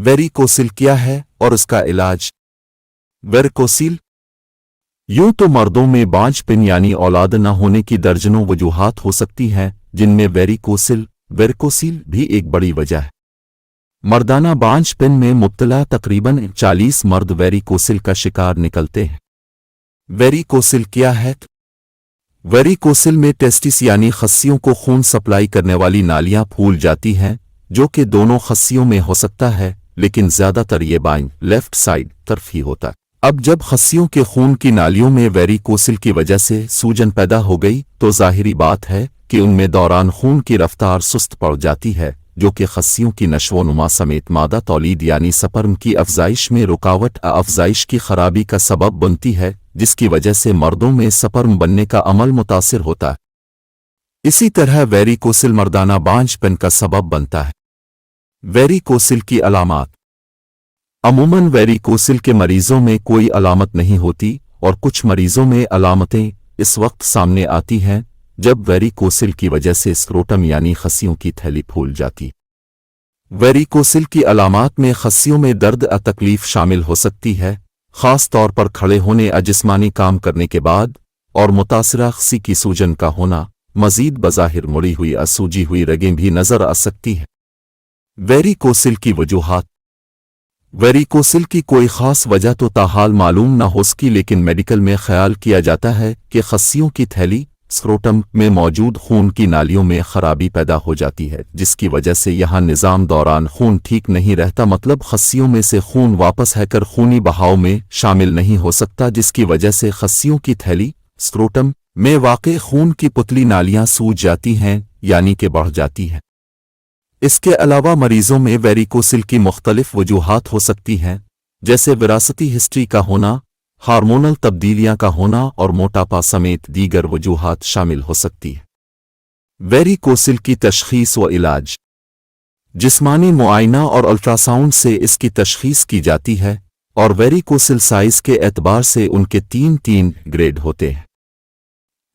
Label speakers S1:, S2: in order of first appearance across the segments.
S1: Varicocele क्या है और इसका इलाज? वेरिकोसिल यूं तो मर्दों में बांझपन यानी औलाद न होने की दर्जनों वजूहात हो सकती हैं, जिनमें वेरिकोसिल भी एक बड़ी वजह है। मर्दाना बांझपन में मुब्तला तकरीबन 40 मर्द वेरिकोसिल का शिकार निकलते हैं। वेरिकोसिल क्या है? वेरिकोसिल में टेस्टिस यानी खस्सियों को खून सप्लाई करने वाली नालियां फूल जाती हैं, जो कि दोनों खस्सियों में हो सकता है, लेकिन ज्यादातर ये बाईं लेफ्ट साइड तरफ ही होता है। अब जब खस्सियों के खून की नालियों में वेरिकोसिल की वजह से सूजन पैदा हो गई तो जाहिरी बात है कि उनमें दौरान खून की रफ्तार सुस्त पड़ जाती है, जो कि खस्सियों की नशोनुमा समेत मादा तौलीद यानी स्पर्म की अफजाइश में रुकावट अफजाइश की खराबी का सबब बनती है, जिसकी वजह से मर्दों में स्पर्म बनने का अमल मुतासिर होता है। इसी तरह वेरिकोसिल मर्दाना बांझपन का सबब बनता है। वेरिकोसिल की अलामात। अमूमन वेरिकोसिल के मरीजों में कोई अलामत नहीं होती और कुछ मरीजों में अलामतें इस वक्त सामने आती हैं जब वेरिकोसिल की वजह से स्क्रोटम यानी खस्सियों की थैली फूल जाती। वेरिकोसिल की अलामात में खस्सियों में दर्द तकलीफ शामिल हो सकती है, खास तौर पर खड़े होने जिस्मानी काम करने के बाद, और मुतासिरा खस्सी की सूजन का होना। मजीद बज़ाहिर मुड़ी हुई सूजी हुई रगें भी नजर आ सकती हैं। वेरिकोसिल की वजूहात। वेरिकोसिल की कोई खास वजह तो ताहाल मालूम न हो सकी, लेकिन मेडिकल में ख्याल किया जाता है कि खस्सियों की थैली स्क्रोटम में मौजूद खून की नालियों में खराबी पैदा हो जाती है, जिसकी वजह से यहाँ निज़ाम दौरान खून ठीक नहीं रहता, मतलब खस्सियों में से खून वापस हैकर खूनी बहाव में शामिल नहीं हो सकता, जिसकी वजह से खस्सियों की थैली स्क्रोटम में वाक़े खून की पुतली नालियां सूज जाती हैं यानी कि बढ़ जाती हैं। इसके अलावा मरीजों में वेरिकोसिल की मुख्तलिफ वजूहात हो सकती हैं, जैसे विरासती हिस्ट्री का होना, हार्मोनल तब्दीलियां का होना और मोटापा समेत दीगर वजूहात शामिल हो सकती है। वेरिकोसिल की तशखीस व इलाज। जिस्मानी मुआयना और अल्ट्रासाउंड से इसकी तशखीस की जाती है और वेरिकोसिल साइज के एतबार से उनके तीन ग्रेड होते हैं,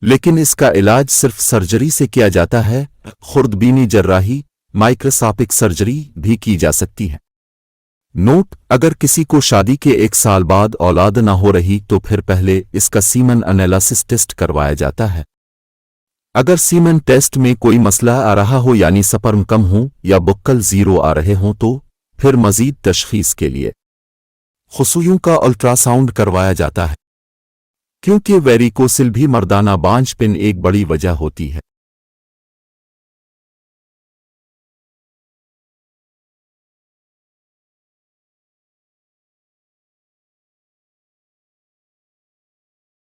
S1: लेकिन इसका इलाज सिर्फ सर्जरी से किया जाता है। खुर्दबीनी जर्राही माइक्रोस्कोपिक सर्जरी भी की जा सकती है। नोट: अगर किसी को शादी के 1 साल बाद औलाद न हो रही तो फिर पहले इसका सीमन एनालिसिस टेस्ट करवाया जाता है। अगर सीमन टेस्ट में कोई मसला आ रहा हो यानी स्पर्म कम हो या बुक्कल 0 आ रहे हों तो फिर मजीद तशखीस के लिए खसूयों का अल्ट्रासाउंड करवाया जाता है, क्योंकि वेरिकोसिल भी मर्दाना बांझपन एक बड़ी वजह होती है।